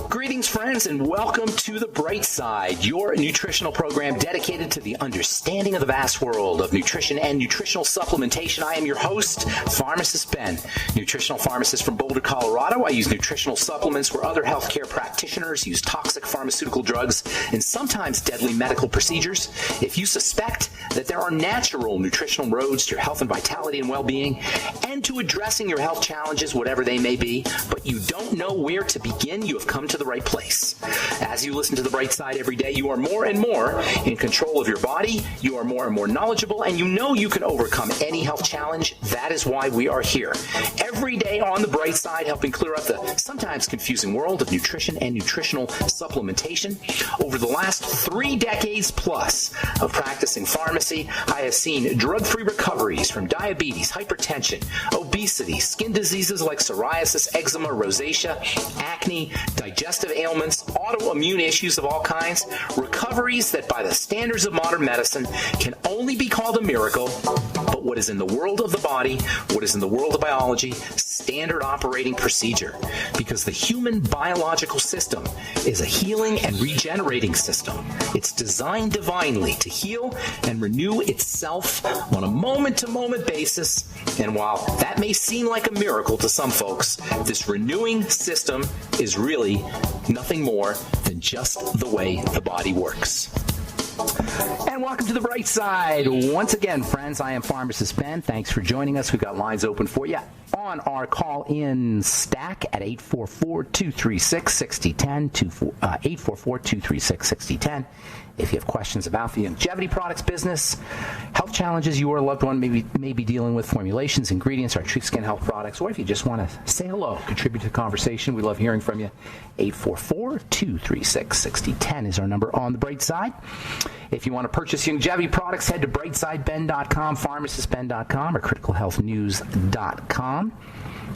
Greetings, friends, and welcome to The Bright Side, your nutritional program dedicated to the understanding of the vast world of nutrition and nutritional supplementation. I am your host, Pharmacist Ben, nutritional pharmacist from Boulder, Colorado. I use nutritional supplements where other healthcare practitioners use toxic pharmaceutical drugs and sometimes deadly medical procedures. If you suspect that there are natural nutritional roads to your health and vitality and well-being and to addressing your health challenges, whatever they may be, but you don't know where to begin, you have come to the right place. As you listen to The Bright Side every day, you are more and more in control of your body, you are more and more knowledgeable, and you know you can overcome any health challenge. That is why we are here every day on The Bright Side, helping clear up the sometimes confusing world of nutrition and nutritional supplementation. Over the last 3 decades plus of practicing pharmacy, I have seen drug-free recoveries from diabetes, hypertension, obesity, skin diseases like psoriasis, eczema, rosacea, acne, digestive ailments, autoimmune issues of all kinds, recoveries that by the standards of modern medicine can only be called a miracle, but what is in the world of the body, what is in the world of biology, standard operating procedure. Because the human biological system is a healing and regenerating system. It's designed divinely to heal and renew itself on a moment-to-moment basis. And while that may seem like a miracle to some folks, this renewing system is really nothing more than just the way the body works. And welcome to The Bright Side. Once again, friends, I am Pharmacist Ben. Thanks for joining us. We've got lines open for you on our call-in stack at 844-236-6010, 844-236-6010. If you have questions about the longevity products business, health challenges you or a loved one may be dealing with, formulations, ingredients, our True Skin Health products, or if you just want to say hello, contribute to the conversation, we love hearing from you. 844-236-6010 is our number on The Bright Side. If you want to purchase longevity products, head to brightsideben.com, pharmacistben.com, or criticalhealthnews.com.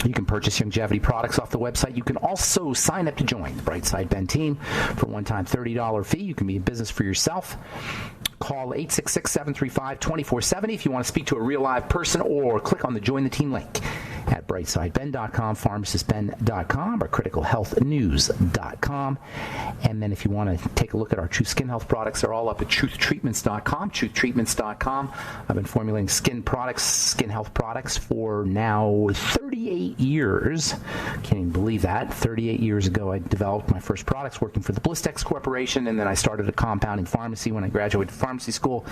You can purchase longevity products off the website. You can also sign up to join the Brightside Ben team for a one-time $30 fee. You can be in business for yourself. Call 866-735-2470 if you want to speak to a real live person, or click on the Join the Team link at brightsideben.com, pharmacistben.com, or criticalhealthnews.com. And then if you want to take a look at our True Skin Health products, they're all up at truthtreatments.com, truthtreatments.com. I've been formulating skin health products for now 38 years. Can't even believe that. 38 years ago, I developed my first products working for the Blistex Corporation, and then I started a compounding pharmacy when I graduated from pharmacy school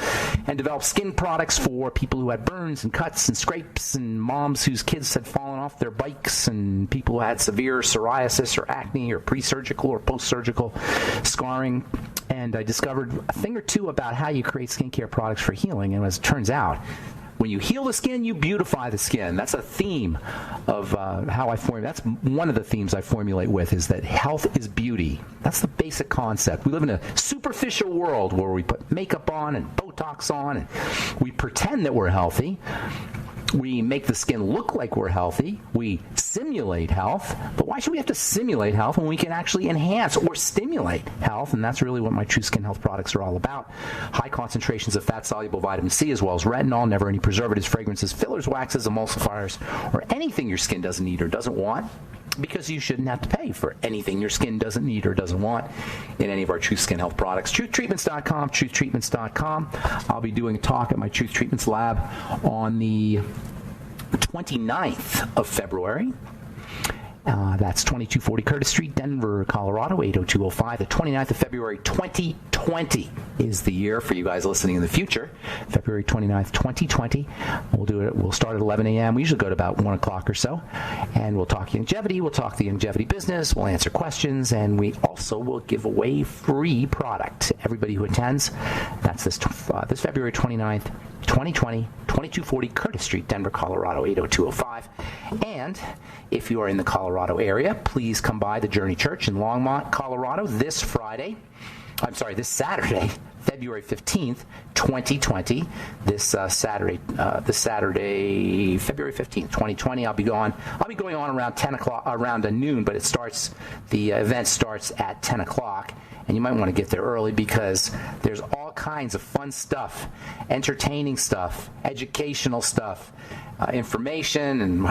and developed skin products for people who had burns and cuts and scrapes, and moms whose kids had fallen off their bikes, and people who had severe psoriasis or acne or pre-surgical or post-surgical scarring. And I discovered a thing or two about how you create skincare products for healing. And as it turns out, when you heal the skin, you beautify the skin. That's a theme of how I formulate. That's one of the themes I formulate with, is that health is beauty. That's the basic concept. We live in a superficial world where we put makeup on and Botox on, and we pretend that we're healthy. We make the skin look like we're healthy. We simulate health. But why should we have to simulate health when we can actually enhance or stimulate health? And that's really what my True Skin Health products are all about. High concentrations of fat-soluble vitamin C, as well as retinol, never any preservatives, fragrances, fillers, waxes, emulsifiers, or anything your skin doesn't need or doesn't want, because you shouldn't have to pay for anything your skin doesn't need or doesn't want in any of our True Skin Health products. TruthTreatments.com, TruthTreatments.com. I'll be doing a talk at my Truth Treatments Lab on the 29th of February. That's 2240 Curtis Street, Denver, Colorado, 80205. The 29th of February, 2020 is the year for you guys listening in the future. February 29th, 2020. We'll do it. We'll start at 11 a.m. We usually go to about 1 o'clock or so. And we'll talk longevity. We'll talk the longevity business. We'll answer questions. And we also will give away free product to everybody who attends. That's this February 29th, 2020, 2240 Curtis Street, Denver, Colorado, 80205. And if you are in the Colorado area, please come by the Journey Church in Longmont, Colorado, this Friday this Saturday, February 15th, 2020. This Saturday, February 15th, 2020. I'll be going on around 10 o'clock, around noon, but the event starts at 10 o'clock. And you might want to get there early because there's all kinds of fun stuff, entertaining stuff, educational stuff, information and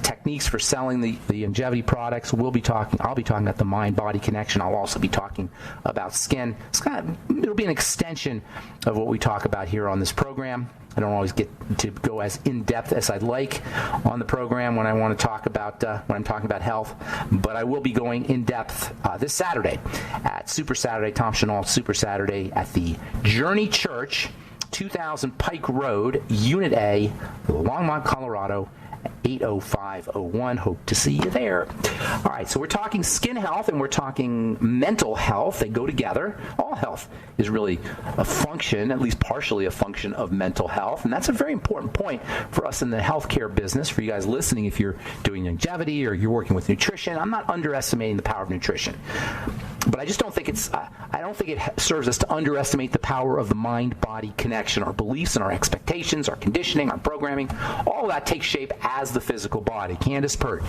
techniques for selling the longevity products. I'll be talking about the mind-body connection. I'll also be talking about skin. It'll be an extension of what we talk about here on this program. I don't always get to go as in-depth as I'd like on the program when I want to talk about when I'm talking about health, but I will be going in-depth this Saturday at Super Saturday, Tom Chenault Super Saturday at the Journey Church, 2000 Pike Road, Unit A, Longmont, Colorado, 80501. Hope to see you there. All right, so we're talking skin health and we're talking mental health. They go together. All health is really a function, at least partially a function of mental health. And that's a very important point for us in the healthcare business, for you guys listening, if you're doing longevity or you're working with nutrition. I'm not underestimating the power of nutrition. But I just don't think I don't think it serves us to underestimate the power of the mind-body connection. Our beliefs and our expectations, our conditioning, our programming, all of that takes shape as the physical body. Candace Pert,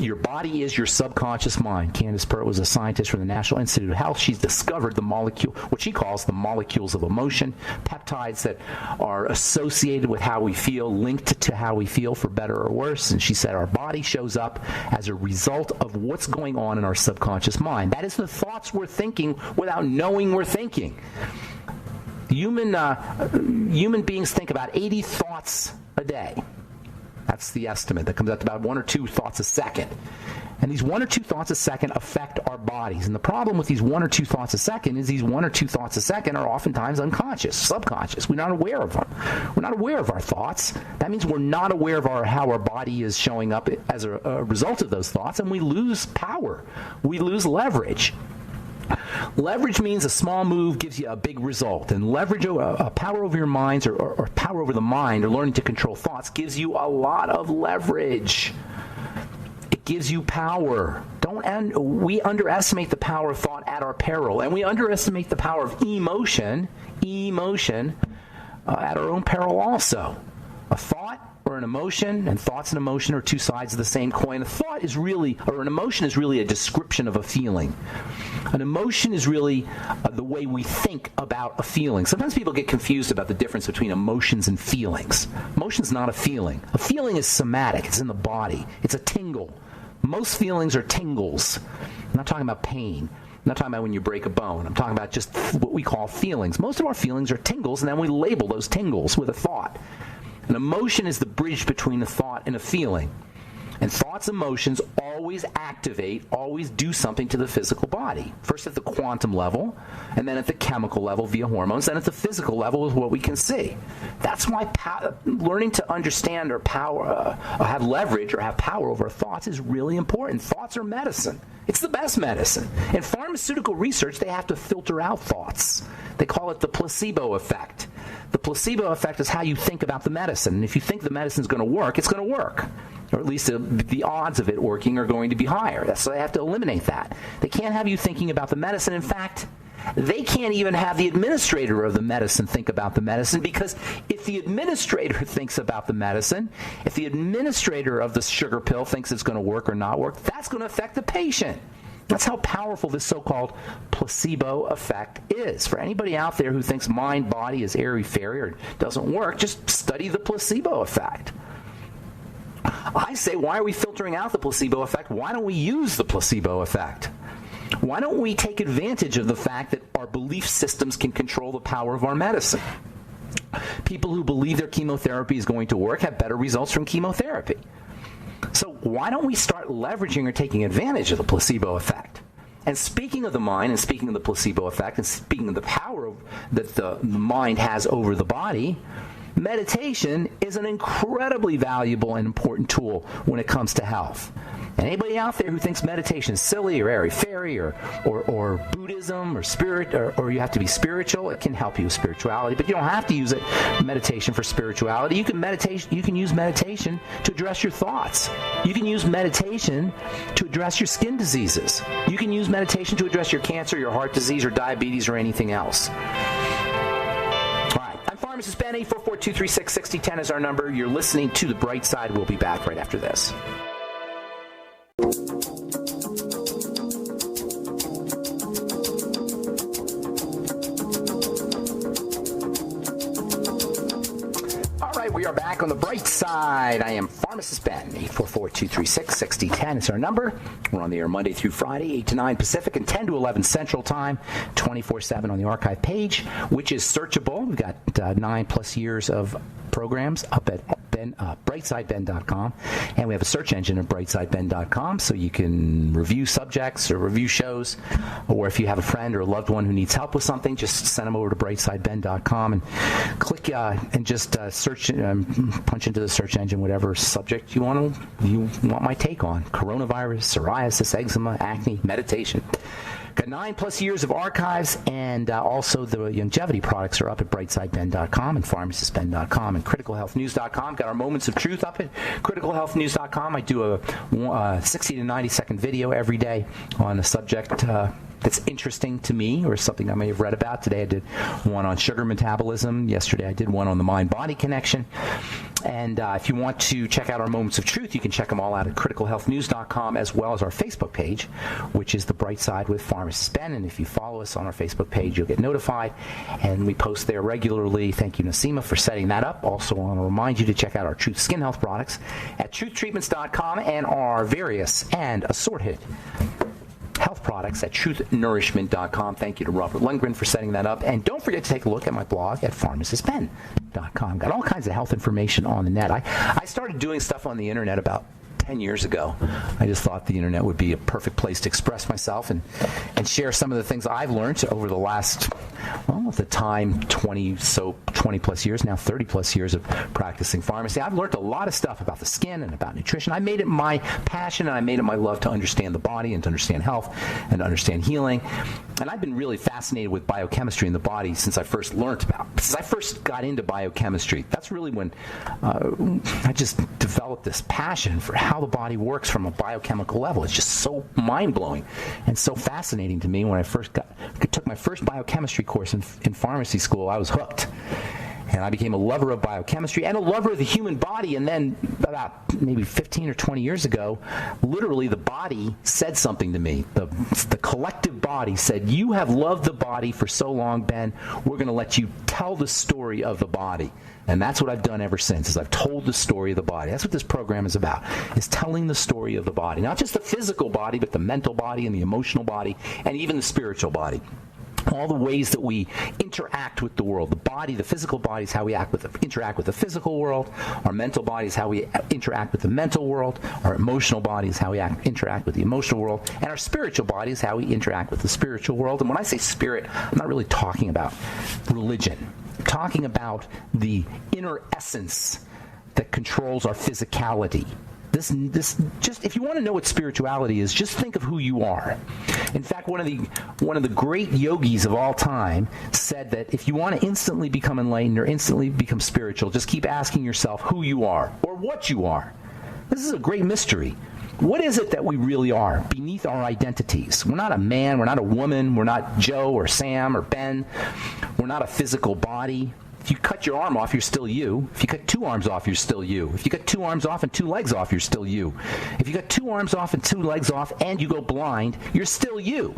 your body is your subconscious mind. Candace Pert was a scientist from the National Institute of Health. She's discovered the molecule, what she calls the molecules of emotion, peptides that are associated with how we feel, linked to how we feel for better or worse. And she said our body shows up as a result of what's going on in our subconscious mind. That is the thoughts we're thinking without knowing we're thinking. Human beings think about 80 thoughts a day. That's the estimate. That comes out to about 1 or 2 thoughts a second. And these 1 or 2 thoughts a second affect our bodies. And the problem with these 1 or 2 thoughts a second is these 1 or 2 thoughts a second are oftentimes unconscious, subconscious. We're not aware of them. We're not aware of our thoughts. That means we're not aware of how our body is showing up as a result of those thoughts, and we lose power. We lose leverage. Leverage means a small move gives you a big result, and leverage, power over your minds or power over the mind or learning to control thoughts gives you a lot of leverage. It gives you power. We underestimate the power of thought at our peril, and we underestimate the power of emotion at our own peril also. A thought or an emotion, and thoughts and emotion are two sides of the same coin. An emotion is really a description of a feeling. An emotion is really the way we think about a feeling. Sometimes people get confused about the difference between emotions and feelings. Emotion's not a feeling. A feeling is somatic. It's in the body. It's a tingle. Most feelings are tingles. I'm not talking about pain. I'm not talking about when you break a bone. I'm talking about just what we call feelings. Most of our feelings are tingles, and then we label those tingles with a thought. An emotion is the bridge between a thought and a feeling. And thoughts, emotions always always do something to the physical body. First at the quantum level, and then at the chemical level via hormones, then at the physical level is what we can see. That's why learning to understand or have leverage or have power over thoughts is really important. Thoughts are medicine. It's the best medicine. In pharmaceutical research, they have to filter out thoughts. They call it the placebo effect. The placebo effect is how you think about the medicine. And if you think the medicine's going to work, it's going to work. Or at least the odds of it working are going to be higher. So they have to eliminate that. They can't have you thinking about the medicine. In fact, they can't even have the administrator of the medicine think about the medicine, because if the administrator thinks about the medicine, if the administrator of the sugar pill thinks it's going to work or not work, that's going to affect the patient. That's how powerful this so-called placebo effect is. For anybody out there who thinks mind-body is airy-fairy or doesn't work, just study the placebo effect. I say, why are we filtering out the placebo effect? Why don't we use the placebo effect? Why don't we take advantage of the fact that our belief systems can control the power of our medicine? People who believe their chemotherapy is going to work have better results from chemotherapy. So why don't we start leveraging or taking advantage of the placebo effect? And speaking of the mind, and speaking of the placebo effect, and speaking of the power that the mind has over the body, meditation is an incredibly valuable and important tool when it comes to health. And anybody out there who thinks meditation is silly or airy-fairy or Buddhism or spirit or you have to be spiritual, it can help you with spirituality, but you don't have to use meditation for spirituality. You can use meditation to address your thoughts. You can use meditation to address your skin diseases. You can use meditation to address your cancer, your heart disease, or diabetes, or anything else. All right, I'm Pharmacist Ben. 844-236-6010 is our number. You're listening to The Bright Side. We'll be back right after this. We are back on The Bright Side. I am Pharmacist Ben. 844-236-6010 is our number. We're on the air Monday through Friday, 8 to 9 Pacific and 10 to 11 Central Time, 24/7 on the archive page, which is searchable. We've got 9+ years of programs up at brightsideben.com, and we have a search engine at brightsideben.com, so you can review subjects or review shows, or if you have a friend or a loved one who needs help with something, just send them over to brightsideben.com and click and just search, punch into the search engine whatever subject you want my take on: coronavirus, psoriasis, eczema, acne, meditation. Got 9+ years of archives, and also the longevity products are up at brightsideben.com and pharmacistben.com and criticalhealthnews.com. Got our moments of truth up at criticalhealthnews.com. I do a 60 to 90 second video every day on a subject that's interesting to me or something I may have read about. Today I did one on sugar metabolism. Yesterday I did one on the mind-body connection. And if you want to check out our moments of truth, you can check them all out at criticalhealthnews.com, as well as our Facebook page, which is The Bright Side with Pharmacist Ben. And if you follow us on our Facebook page, you'll get notified, and we post there regularly. Thank you, Nasima, for setting that up. Also, I want to remind you to check out our Truth Skin Health products at truthtreatments.com and our various and assorted health products at truthnourishment.com. Thank you to Robert Lundgren for setting that up. And don't forget to take a look at my blog at pharmacistben.com. Got all kinds of health information on the net. I started doing stuff on the internet about 10 years ago. I just thought the internet would be a perfect place to express myself and share some of the things I've learned over the last, at the time, 20+ years, now 30+ years of practicing pharmacy. I've learned a lot of stuff about the skin and about nutrition. I made it my passion, and I made it my love to understand the body and to understand health and to understand healing. And I've been really fascinated with biochemistry in the body since I first got into biochemistry. That's really when I just developed this passion for how the body works from a biochemical level. It's just so mind-blowing and so fascinating to me. When I took my first biochemistry course in pharmacy school, I was hooked. And I became a lover of biochemistry and a lover of the human body. And then about maybe 15 or 20 years ago, literally the body said something to me. The collective body said, "You have loved the body for so long, Ben. We're going to let you tell the story of the body." And that's what I've done ever since, is I've told the story of the body. That's what this program is about, is telling the story of the body. Not just the physical body, but the mental body and the emotional body and even the spiritual body. All the ways that we interact with the world. The body, the physical body, is how we interact with the physical world. Our mental body is how we interact with the mental world. Our emotional body is how we interact with the emotional world. And our spiritual body is how we interact with the spiritual world. And when I say spirit, I'm not really talking about religion. I'm talking about the inner essence that controls our physicality. This just, if you want to know what spirituality is, just think of who you are. In fact, one of the great yogis of all time said that if you want to instantly become enlightened or instantly become spiritual, just keep asking yourself who you are or what you are. This is a great mystery. What is it that we really are beneath our identities? We're not a man, we're not a woman, we're not Joe or Sam or Ben. We're not a physical body. If you cut your arm off, you're still you. If you cut 2 arms off, you're still you. If you cut 2 arms off and 2 legs off, you're still you. If you cut 2 arms off and 2 legs off and you go blind, you're still you.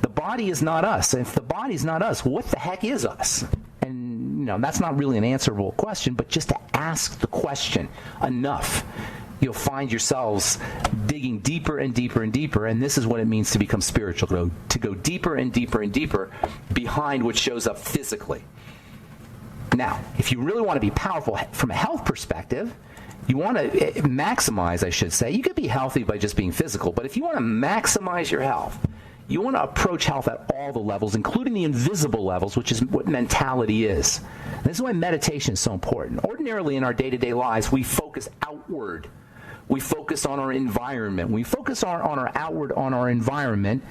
The body is not us. And if the body's not us, what the heck is us? And, that's not really an answerable question, but just to ask the question enough, you'll find yourselves digging deeper and deeper and deeper, and this is what it means to become spiritual, to go deeper and deeper and deeper behind what shows up physically. Now, if you really want to be powerful from a health perspective, you want to maximize, I should say. You could be healthy by just being physical, but if you want to maximize your health, you want to approach health at all the levels, including the invisible levels, which is what mentality is. And this is why meditation is so important. Ordinarily in our day-to-day lives, we focus outward. We focus focus on our environment. When we focus on our environment,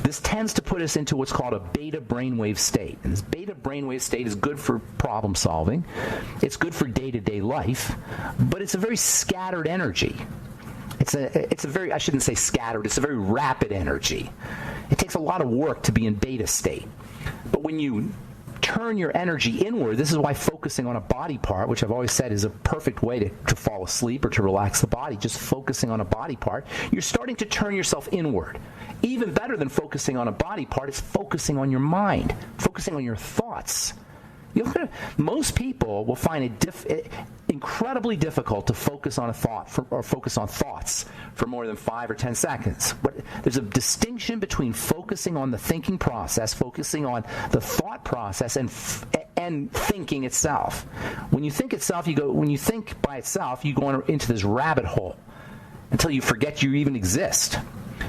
this tends to put us into what's called a beta brainwave state. And this beta brainwave state is good for problem solving. It's good for day-to-day life, but it's a very scattered energy. It's a very, I shouldn't say scattered, it's a very rapid energy. It takes a lot of work to be in beta state. But when you turn your energy inward, this is why focusing on a body part, which I've always said is a perfect way to fall asleep or to relax the body, just focusing on a body part, you're starting to turn yourself inward. Even better than focusing on a body part is focusing on your mind, focusing on your thoughts. Most people will find it incredibly difficult to focus on a thought or focus on thoughts for more than 5 or 10 seconds. But there's a distinction between focusing on the thinking process, focusing on the thought process, and thinking itself. When you think by itself, you go into this rabbit hole until you forget you even exist.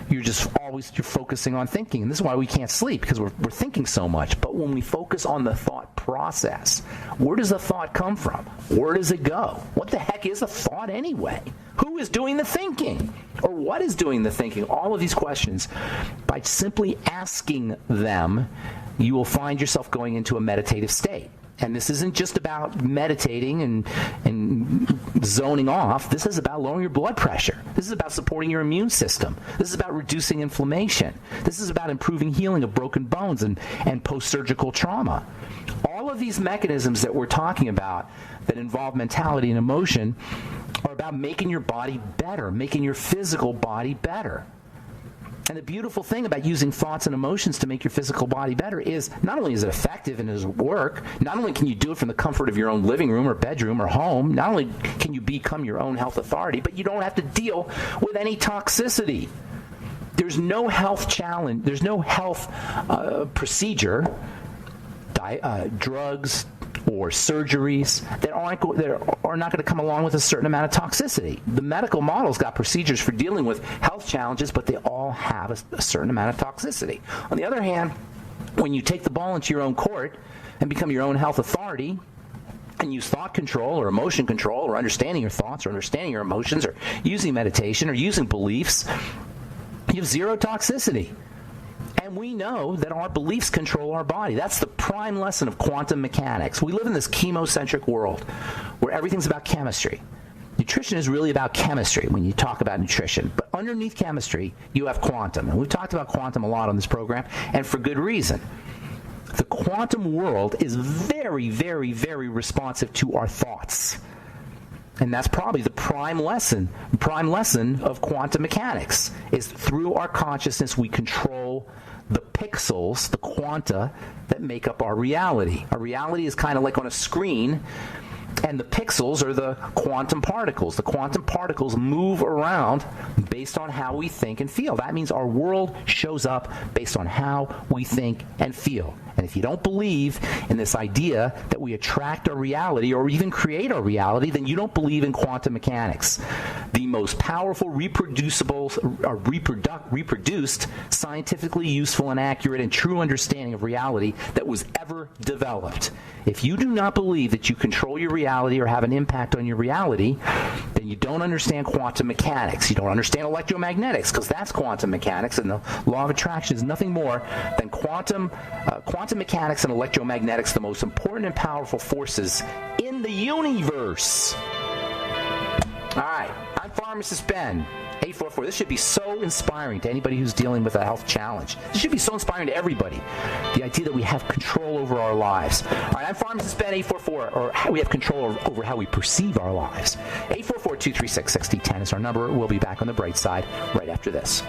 You're focusing on thinking. And this is why we can't sleep, because we're thinking so much. But when we focus on the thought process, where does the thought come from? Where does it go? What the heck is a thought anyway? Who is doing the thinking? Or what is doing the thinking? All of these questions, by simply asking them, you will find yourself going into a meditative state. And this isn't just about meditating and zoning off. This is about lowering your blood pressure. This is about supporting your immune system. This is about reducing inflammation. This is about improving healing of broken bones and post-surgical trauma. All of these mechanisms that we're talking about that involve mentality and emotion are about making your body better, making your physical body better. And the beautiful thing about using thoughts and emotions to make your physical body better is not only is it effective and does it work, not only can you do it from the comfort of your own living room or bedroom or home, not only can you become your own health authority, but you don't have to deal with any toxicity. There's no health challenge, there's no health procedure, drugs, or surgeries that are not going to come along with a certain amount of toxicity. The medical model's got procedures for dealing with health challenges, but they all have a certain amount of toxicity. On the other hand, when you take the ball into your own court and become your own health authority and use thought control or emotion control or understanding your thoughts or understanding your emotions or using meditation or using beliefs, you have zero toxicity. And we know that our beliefs control our body. That's the prime lesson of quantum mechanics. We live in this chemocentric world where everything's about chemistry. Nutrition is really about chemistry when you talk about nutrition. But underneath chemistry, you have quantum. And we've talked about quantum a lot on this program, and for good reason. The quantum world is very, very, very responsive to our thoughts. And that's probably the prime lesson of quantum mechanics, is through our consciousness we control the pixels, the quanta, that make up our reality. Our reality is kind of like on a screen, and the pixels are the quantum particles. The quantum particles move around based on how we think and feel. That means our world shows up based on how we think and feel. And if you don't believe in this idea that we attract our reality or even create our reality, then you don't believe in quantum mechanics. The most powerful, reproducible, or reproduced, scientifically useful and accurate and true understanding of reality that was ever developed. If you do not believe that you control your reality or have an impact on your reality, then you don't understand quantum mechanics. You don't understand electromagnetics, because that's quantum mechanics, and the law of attraction is nothing more than quantum mechanics and electromagnetics, the most important and powerful forces in the universe. All right, I'm Pharmacist Ben. 844. This should be so inspiring to anybody who's dealing with a health challenge. This should be so inspiring to everybody. The idea that we have control over our lives. All right, I'm Pharmacist Ben, 844, or we have control over how we perceive our lives. 844-236-6010 is our number. We'll be back on the bright side right after this.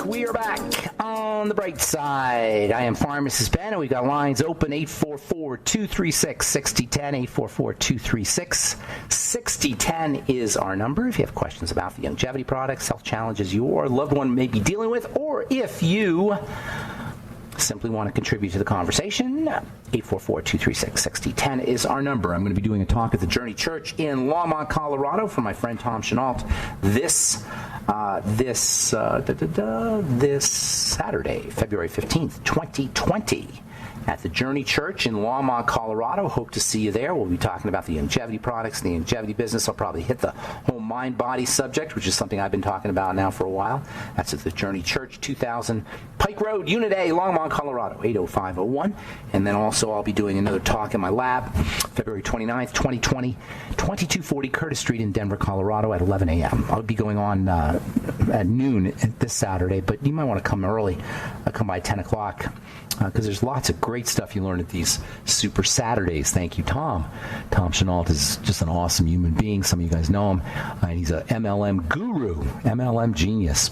We are back on the bright side. I am Pharmacist Ben, and we've got lines open 844-236-6010. 844-236-6010 is our number. If you have questions about the longevity products, health challenges your loved one may be dealing with, or if you simply want to contribute to the conversation, 844-236-6010 is our number. I'm going to be doing a talk at the Journey Church in Longmont, Colorado for my friend Tom Chenault this Saturday, February 15th, 2020. at the Journey Church in Longmont, Colorado. Hope to see you there. We'll be talking about the longevity products and the longevity business. I'll probably hit the whole mind-body subject, which is something I've been talking about now for a while. That's at the Journey Church, 2000 Pike Road, Unit A, Longmont, Colorado, 80501. And then also I'll be doing another talk in my lab, February 29th, 2020, 2240 Curtis Street in Denver, Colorado at 11 a.m. I'll be going on at noon this Saturday, but you might want to come early. Come by 10 o'clock. Because there's lots of great stuff you learn at these Super Saturdays. Thank you, Tom. Tom Chenault is just an awesome human being. Some of you guys know him. And he's a MLM guru, MLM genius.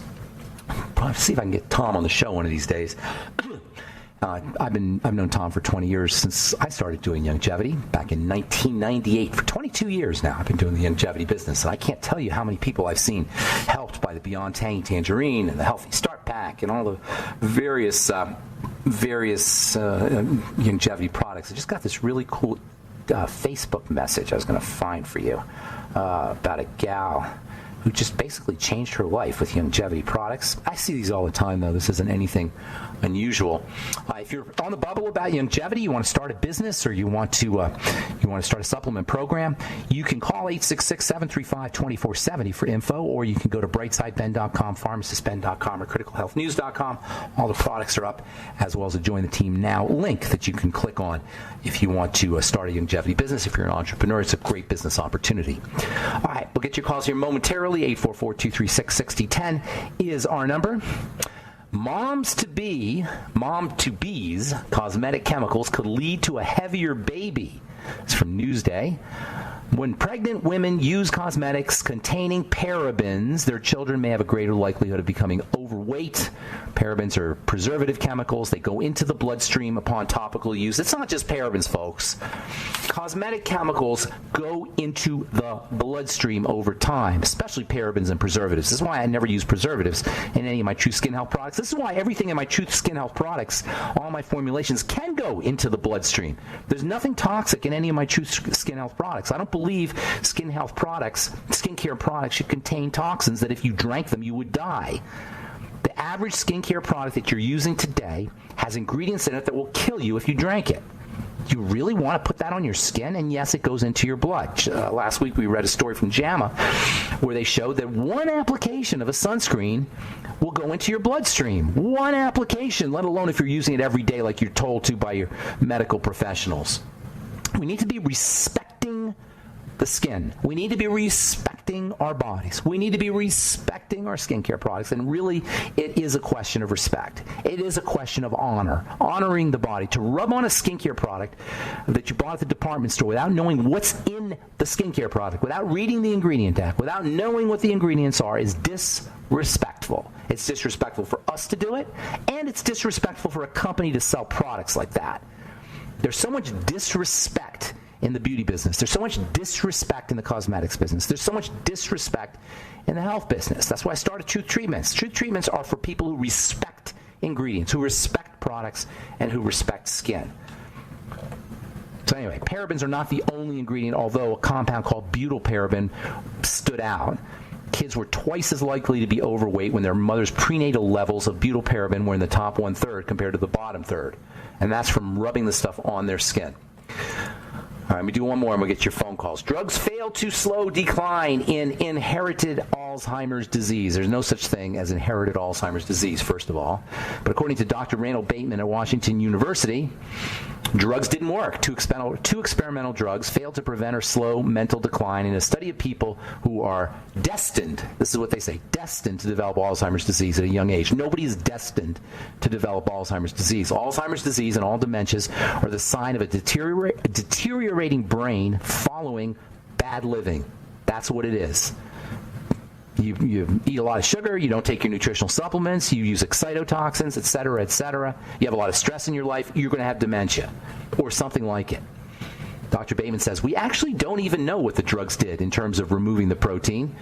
Probably see if I can get Tom on the show one of these days. I've known Tom for 20 years since I started doing longevity back in 1998. For 22 years now, I've been doing the longevity business, and I can't tell you how many people I've seen helped by the Beyond Tangy Tangerine and the Healthy Start Pack and all the various longevity products. I just got this really cool Facebook message I was going to find for you about a gal who just basically changed her life with longevity products. I see these all the time, though. This isn't anything unusual. If you're on the bubble about longevity, you want to start a business, or you want to start a supplement program, you can call 866-735-2470 for info, or you can go to brightsideben.com, pharmacistben.com, or criticalhealthnews.com. All the products are up, as well as a Join the Team Now link that you can click on if you want to start a longevity business. If you're an entrepreneur, it's a great business opportunity. All right, we'll get your calls here momentarily. 844-236-6010 is our number. Mom-to-be's cosmetic chemicals could lead to a heavier baby. It's from Newsday. When pregnant women use cosmetics containing parabens, their children may have a greater likelihood of becoming overweight. Parabens are preservative chemicals. They go into the bloodstream upon topical use. It's not just parabens, folks. Cosmetic chemicals go into the bloodstream over time, especially parabens and preservatives. This is why I never use preservatives in any of my True Skin Health products. This is why everything in my True Skin Health products, all my formulations, can go into the bloodstream. There's nothing toxic in any of my True Skin Health products. I don't believe skin health products, skincare products, should contain toxins that if you drank them, you would die. The average skincare product that you're using today has ingredients in it that will kill you if you drank it. You really want to put that on your skin? And yes, it goes into your blood. Last week we read a story from JAMA where they showed that one application of a sunscreen will go into your bloodstream. One application, let alone if you're using it every day like you're told to by your medical professionals. We need to be respecting the skin. We need to be respecting our bodies. We need to be respecting our skincare products. And really, it is a question of respect. It is a question of honor. Honoring the body. To rub on a skincare product that you bought at the department store without knowing what's in the skincare product, without reading the ingredient tag, without knowing what the ingredients are, is disrespectful. It's disrespectful for us to do it, and it's disrespectful for a company to sell products like that. There's so much disrespect in the beauty business. There's so much disrespect in the cosmetics business. There's so much disrespect in the health business. That's why I started Truth Treatments. Truth Treatments are for people who respect ingredients, who respect products, and who respect skin. So anyway, parabens are not the only ingredient, although a compound called butylparaben stood out. Kids were twice as likely to be overweight when their mother's prenatal levels of butylparaben were in the top 1/3 compared to the bottom third. And that's from rubbing the stuff on their skin. All right, let me do one more and we'll get your phone calls. Drugs fail to slow decline in inherited Alzheimer's disease. There's no such thing as inherited Alzheimer's disease, first of all. But according to Dr. Randall Bateman at Washington University, drugs didn't work. Two experimental drugs failed to prevent or slow mental decline in a study of people who are destined, this is what they say, destined to develop Alzheimer's disease at a young age. Nobody is destined to develop Alzheimer's disease. Alzheimer's disease and all dementias are the sign of a deteriorating brain following bad living. That's what it is. You eat a lot of sugar, you don't take your nutritional supplements, you use excitotoxins, et cetera, you have a lot of stress in your life, you're going to have dementia or something like it. Dr. Bateman says, we actually don't even know what the drugs did in terms of removing the protein.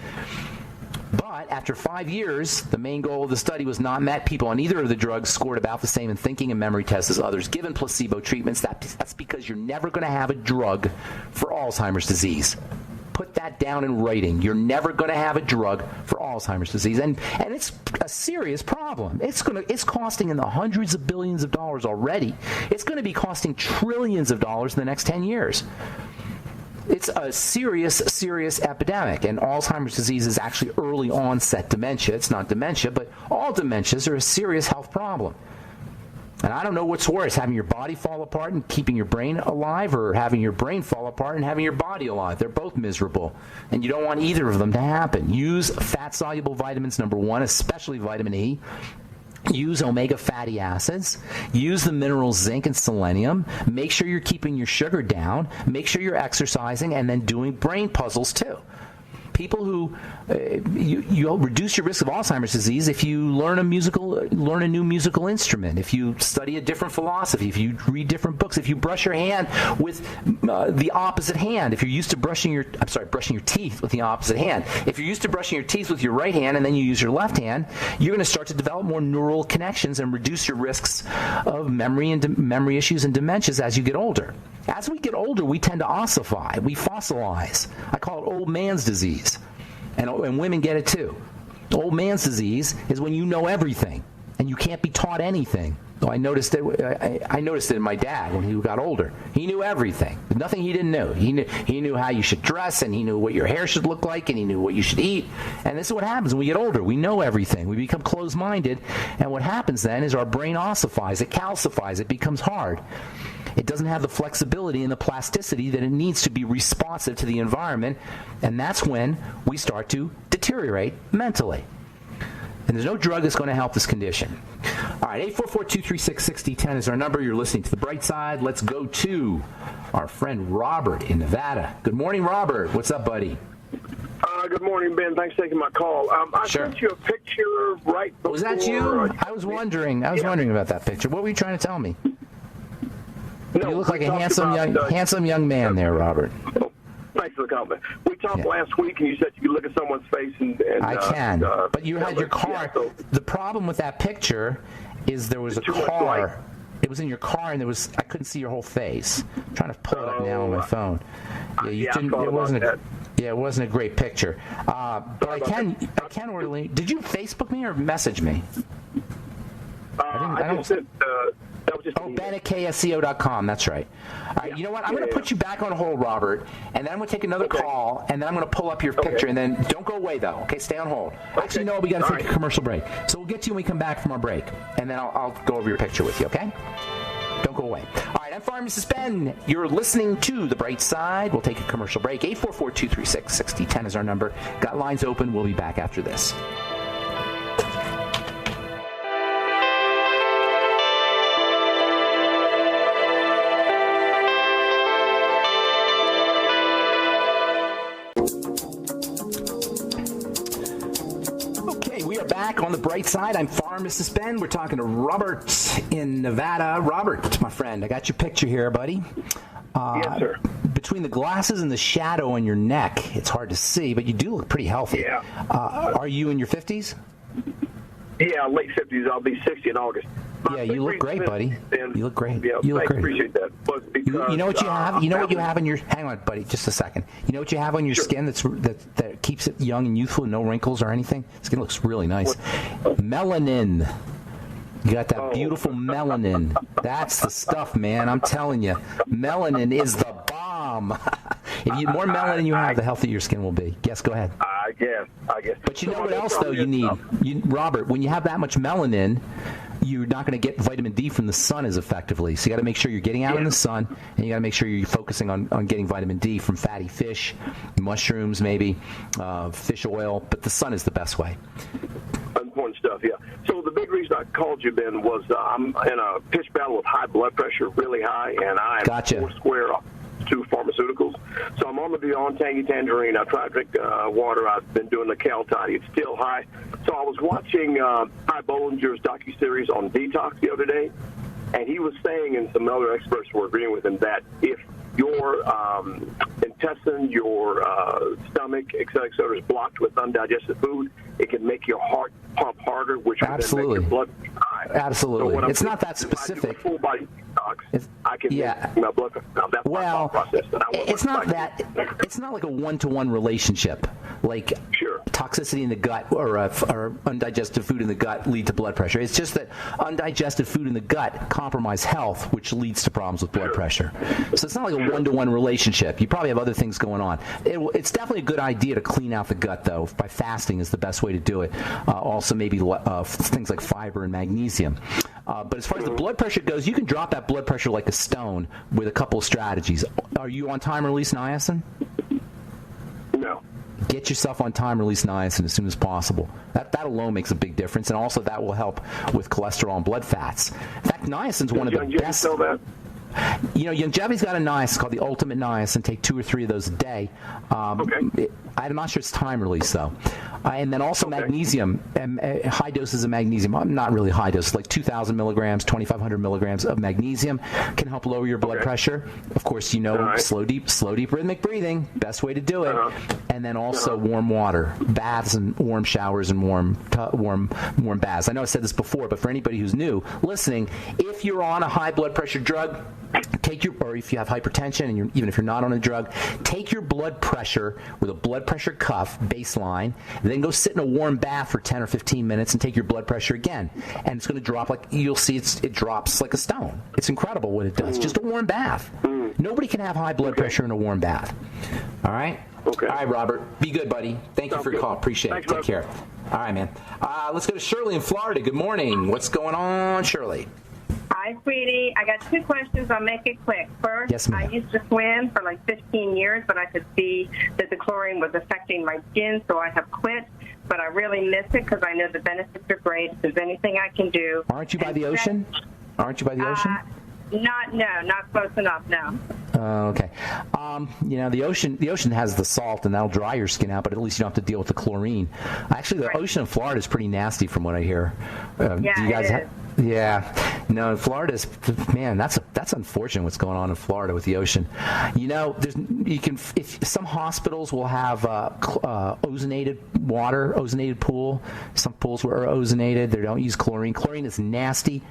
But after 5 years, the main goal of the study was not met. People on either of the drugs scored about the same in thinking and memory tests as others given placebo treatments. That's because you're never going to have a drug for Alzheimer's disease. put that down in writing. You're never going to have a drug for Alzheimer's disease, and it's a serious problem. It's costing in the hundreds of billions of dollars already. It's going to be costing trillions of dollars in the next 10 years. It's a serious epidemic, and Alzheimer's disease is actually early onset dementia. It's not dementia, but all dementias are a serious health problem. And I don't know what's worse, having your body fall apart and keeping your brain alive, or having your brain fall apart and having your body alive. They're both miserable, and you don't want either of them to happen. Use fat-soluble vitamins, number one, especially vitamin E. Use omega fatty acids. Use the minerals zinc and selenium. Make sure you're keeping your sugar down. Make sure you're exercising, and then doing brain puzzles too. People who you'll reduce your risk of Alzheimer's disease if you learn a new musical instrument, if you study a different philosophy, if you read different books, if you brush your hand with the opposite hand, if you're used to brushing your teeth with the opposite hand. If you're used to brushing your teeth with your right hand and then you use your left hand, you're going to start to develop more neural connections and reduce your risks of memory issues and dementias as you get older. As we get older, we tend to ossify. We fossilize. I call it old man's disease. And women get it too. Old man's disease is when you know everything and you can't be taught anything. So I noticed it in my dad when he got older. He knew everything. There's nothing he didn't know. He knew how you should dress, and he knew what your hair should look like, and he knew what you should eat. And this is what happens when we get older. We know everything. We become closed-minded, and what happens then is our brain ossifies. It calcifies. It becomes hard. It doesn't have the flexibility and the plasticity that it needs to be responsive to the environment, and that's when we start to deteriorate mentally. And there's no drug that's going to help this condition. All right, 844-236-6010 is our number. You're listening to The Bright Side. Let's go to our friend Robert in Nevada. Good morning, Robert. What's up, buddy? Good morning, Ben. Thanks for taking my call. I sent you a picture right before. Was that you? I was wondering about that picture. What were you trying to tell me? No, you look like a handsome young man there, Robert. Thanks for the compliment. We talked last week, and you said you could look at someone's face and I can, but you had your car. Yeah, the problem with that picture is there was a car. It was in your car, and I couldn't see your whole face. I'm trying to pull it up now on my phone. It wasn't a great picture. But I can orderly. Did you Facebook me or message me? I just said. Ben at ksco.com. That's right. All right, you know what? I'm going to put you back on hold, Robert, and then I'm going to take another call, and then I'm going to pull up your picture, and then don't go away, though. Okay, stay on hold. Actually, no, we got to take a commercial break. So we'll get to you when we come back from our break, and then I'll go over your picture with you, okay? Don't go away. All right, I'm Pharmacist Ben. You're listening to The Bright Side. We'll take a commercial break. 844-236-6010 is our number. Got lines open. We'll be back after this. Back on The Bright Side. I'm Pharmacist Ben. We're talking to Robert in Nevada. Robert, my friend, I got your picture here, buddy. Yes, sir. Between the glasses and the shadow on your neck, it's hard to see, but you do look pretty healthy. Yeah. Are you in your 50s? Yeah, late 50s. I'll be 60 in August. Yeah, you look great, buddy. You look great. Yeah, you look great. I appreciate that. You know what you have? You know what you have on your... Hang on, buddy, just a second. You know what you have on your skin that keeps it young and youthful, no wrinkles or anything? Skin looks really nice. Melanin. You got that beautiful melanin. That's the stuff, man. I'm telling you. Melanin is the bomb. If the more melanin you have, the healthier your skin will be. Yes, go ahead. I guess. But you know what else, though, you need? Robert, when you have that much melanin, you're not going to get vitamin D from the sun as effectively. So you got to make sure you're getting out in the sun, and you got to make sure you're focusing on getting vitamin D from fatty fish, mushrooms maybe, fish oil. But the sun is the best way. Important stuff, yeah. So the big reason I called you, Ben, was I'm in a pitch battle with high blood pressure, really high, and I'm four square off 2 pharmaceuticals. So I'm on the Beyond Tangy Tangerine. I try to drink water. I've been doing the Cal Toddy. It's still high. So I was watching Ty Bollinger's docuseries on detox the other day, and he was saying, and some other experts were agreeing with him, that if your intestine, your stomach, et cetera, is blocked with undigested food, it can make your heart pump harder, which would then make your blood high. Absolutely. So it's not that specific. Full body detox, I can make my blood pressure. Now, that's my thought process. It's not that. It's not like a one-to-one relationship. Like toxicity in the gut or undigested food in the gut lead to blood pressure. It's just that undigested food in the gut compromise health, which leads to problems with blood pressure. So it's not like a one-to-one relationship. You probably have other things going on. It's definitely a good idea to clean out the gut, though. By fasting is the best way to do it. Also, maybe things like fiber and magnesium. But as far as the blood pressure goes, you can drop that blood pressure like a stone with a couple of strategies. Are you on time-release niacin? No. Get yourself on time-release niacin as soon as possible. That alone makes a big difference, and also that will help with cholesterol and blood fats. In fact, niacin's one of the best. Sell that? You know, Youngevity's got a niacin called the Ultimate Niacin. Take 2 or 3 of those a day. I'm not sure it's time release, though. And then also magnesium, high doses of magnesium. Not really high doses, like 2,000 milligrams, 2,500 milligrams of magnesium can help lower your blood pressure. Of course, you know, slow, deep rhythmic breathing, best way to do it. And then also warm water, baths and warm showers and warm baths. I know I said this before, but for anybody who's new listening, if you're on a high blood pressure drug, or if you have hypertension, and even if you're not on a drug, take your blood pressure with a blood pressure cuff baseline, then go sit in a warm bath for 10 or 15 minutes and take your blood pressure again. And it's going to drop you'll see it drops like a stone. It's incredible what it does. Just a warm bath. Nobody can have high blood pressure in a warm bath. All right? Okay. All right, Robert. Be good, buddy. Thank you for your call. Appreciate it. Take care. All right, man. Let's go to Shirley in Florida. Good morning. What's going on, Shirley? Hi, sweetie. I got 2 questions. I'll make it quick. First, yes, ma'am. I used to swim for like 15 years, but I could see that the chlorine was affecting my skin, so I have quit. But I really miss it because I know the benefits are great. If there's anything I can do. Aren't you by the ocean? Aren't you by the ocean? Not close enough, no. Okay. You know, the ocean has the salt, and that'll dry your skin out, but at least you don't have to deal with the chlorine. Actually, the ocean in Florida is pretty nasty from what I hear. Yeah, do you guys it is. Yeah. No, Florida is, man, that's unfortunate what's going on in Florida with the ocean. You know, if some hospitals will have ozonated water, ozonated pool. Some pools are ozonated. They don't use chlorine. Chlorine is nasty.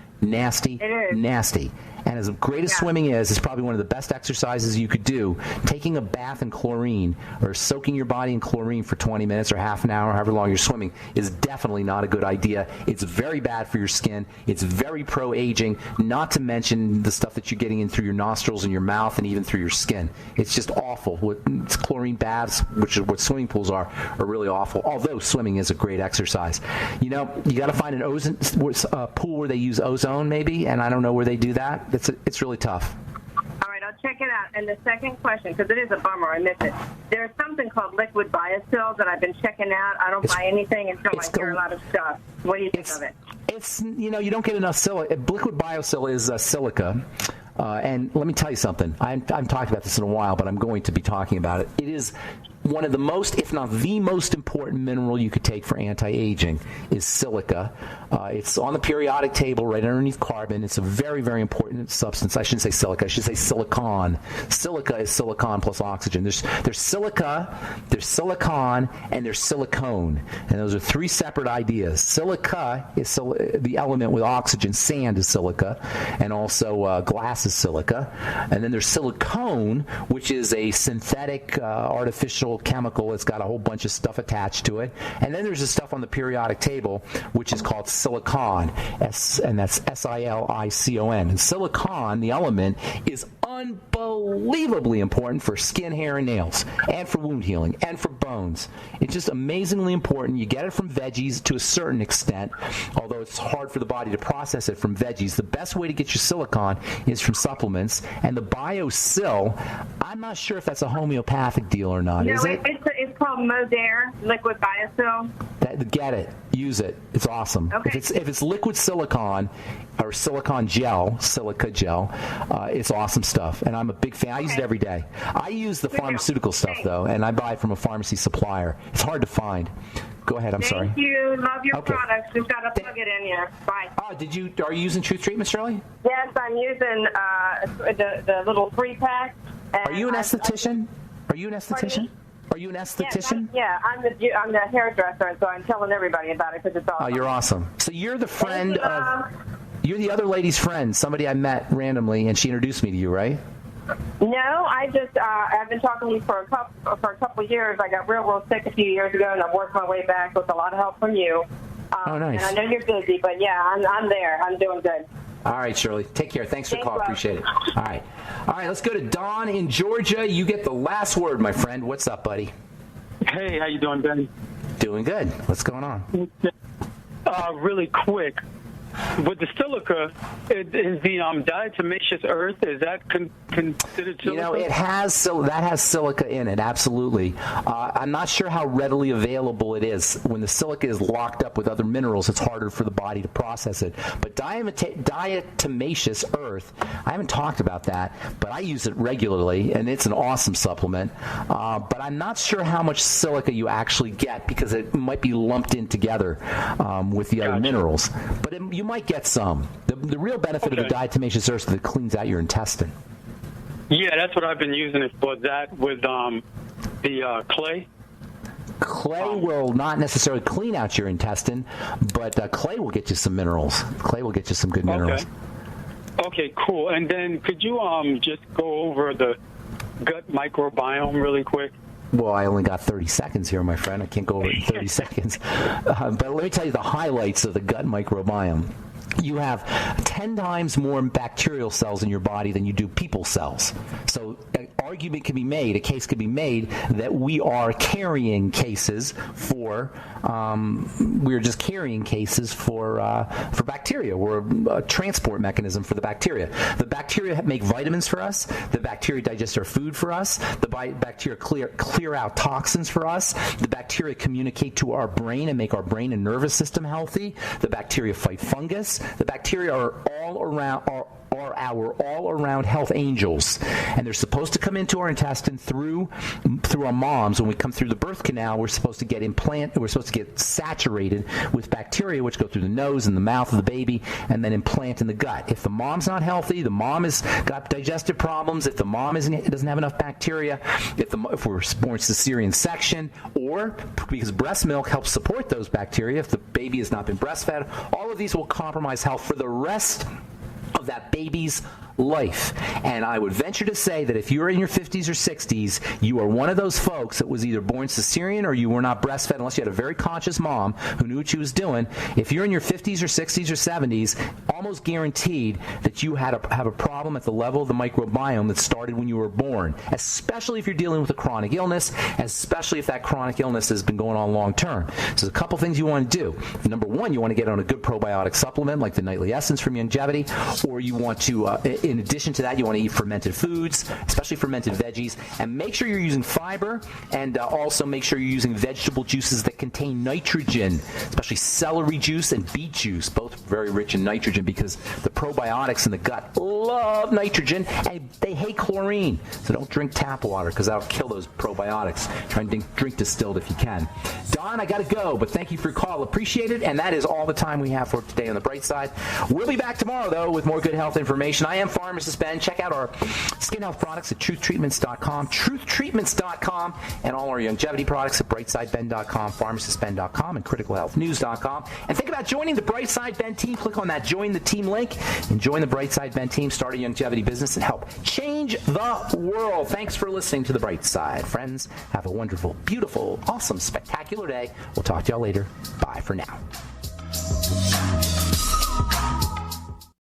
And as great as swimming is, it's probably one of the best exercises you could do. Taking a bath in chlorine or soaking your body in chlorine for 20 minutes or half an hour, however long you're swimming, is definitely not a good idea. It's very bad for your skin. It's very pro-aging, not to mention the stuff that you're getting in through your nostrils and your mouth and even through your skin. It's just awful. It's chlorine baths, which is what swimming pools are really awful, although swimming is a great exercise. You know, you got to find a pool where they use ozone maybe, and I don't know where they do that. It's really tough. All right, I'll check it out. And the second question, because it is a bummer, I miss it. There's something called liquid biocil that I've been checking out. I don't buy anything until I hear a lot of stuff. What do you think of it? It's, you know, you don't get enough silica. Liquid biocil is silica. And let me tell you something. I haven't talked about this in a while, but I'm going to be talking about it. It is one of the most, if not the most important mineral you could take for anti-aging is silica. It's on the periodic table right underneath carbon. It's a very, very important substance. I shouldn't say silica. I should say silicon. Silica is silicon plus oxygen. There's silica, there's silicon, and there's silicone. And those are 3 separate ideas. Silica is the element with oxygen. Sand is silica. And also glass is silica. And then there's silicone, which is a synthetic artificial chemical. It's got a whole bunch of stuff attached to it. And then there's this stuff on the periodic table, which is called silicon, and that's silicon. And silicon, the element, is unbelievably important for skin, hair, and nails, and for wound healing, and for bones. It's just amazingly important. You get it from veggies to a certain extent, although it's hard for the body to process it from veggies. The best way to get your silicon is from supplements. And the BioSil, I'm not sure if that's a homeopathic deal or not. No, is it? It's called Modere, liquid biocil. Get it. Use it. It's awesome. Okay. If it's liquid silicon or silicon gel, silica gel, it's awesome stuff. And I'm a big fan. I use it every day. I use the pharmaceutical stuff, though, and I buy it from a pharmacy supplier. It's hard to find. Go ahead. I'm sorry. Thank you. Love your products. Just got to plug it in here. Bye. Are you using Truth Treatment, Shirley? Yes, I'm using the little 3-pack. Are you an esthetician? Are you an esthetician? Are you an esthetician? Yes, I'm the hairdresser, so I'm telling everybody about it because it's awesome. Oh, you're awesome. So you're the friend of... You're the other lady's friend, somebody I met randomly, and she introduced me to you, right? No, I've been talking to you for a couple of years. I got real sick a few years ago, and I've worked my way back with a lot of help from you. Oh, nice. And I know you're busy, but yeah, I'm there. I'm doing good. All right, Shirley. Take care. Thanks for the call. Appreciate it. All right. Let's go to Don in Georgia. You get the last word, my friend. What's up, buddy? Hey, how you doing, Ben? Doing good. What's going on? Really quick. With the silica, is the diatomaceous earth, is that considered silica? It has silica in it, absolutely. I'm not sure how readily available it is. When the silica is locked up with other minerals, it's harder for the body to process it. But diatomaceous earth, I haven't talked about that, but I use it regularly, and it's an awesome supplement. But I'm not sure how much silica you actually get because it might be lumped in together with the other minerals. But you might get some. The real benefit of the diatomaceous earth is that it cleans out your intestine. Yeah, that's what I've been using it for. That with the clay. Clay will not necessarily clean out your intestine, but clay will get you some minerals. Clay will get you some good minerals. Okay, cool. And then could you just go over the gut microbiome really quick? Well, I only got 30 seconds here, my friend. I can't go over it in 30 seconds. But let me tell you the highlights of the gut microbiome. You have 10 times more bacterial cells in your body than you do people cells. So an argument can be made, a case could be made that we are carrying cases for bacteria. We're a transport mechanism for the bacteria. The bacteria make vitamins for us. The bacteria digest our food for us. The bacteria clear out toxins for us. The bacteria communicate to our brain and make our brain and nervous system healthy. The bacteria fight fungus. The bacteria are our all-around health angels, and they're supposed to come into our intestine through our moms. When we come through the birth canal, we're supposed to get saturated with bacteria, which go through the nose and the mouth of the baby, and then implant in the gut. If the mom's not healthy, the mom has got digestive problems. If the mom doesn't have enough bacteria, if we're born cesarean section, or because breast milk helps support those bacteria, if the baby has not been breastfed, all of these will compromise health for the rest of that baby's life. And I would venture to say that if you're in your 50s or 60s, you are one of those folks that was either born cesarean or you were not breastfed, unless you had a very conscious mom who knew what she was doing. If you're in your 50s or 60s or 70s, almost guaranteed that you have a problem at the level of the microbiome that started when you were born, especially if you're dealing with a chronic illness, especially if that chronic illness has been going on long term. So there's a couple things you want to do. Number one, you want to get on a good probiotic supplement like the Nightly Essence from Youngevity, or you want to, in addition to that, you want to eat fermented foods, especially fermented veggies, and make sure you're using fiber, and also make sure you're using vegetable juices that contain nitrogen, especially celery juice and beet juice, both very rich in nitrogen, because the probiotics in the gut love nitrogen, and they hate chlorine. So don't drink tap water, because that'll kill those probiotics. Try and drink distilled if you can. Don, I got to go, but thank you for your call. Appreciate it, and that is all the time we have for today on The Bright Side. We'll be back tomorrow, though, with more good health information. I am Pharmacist Ben. Check out our skin health products at truthtreatments.com, truthtreatments.com, and all our longevity products at brightsideben.com, pharmacistben.com, and criticalhealthnews.com. And think about joining the Bright Side Ben team. Click on that Join the Team link and join the Bright Side Ben team. Start a longevity business and help change the world. Thanks for listening to The Bright Side. Friends, have a wonderful, beautiful, awesome, spectacular day. We'll talk to y'all later. Bye for now.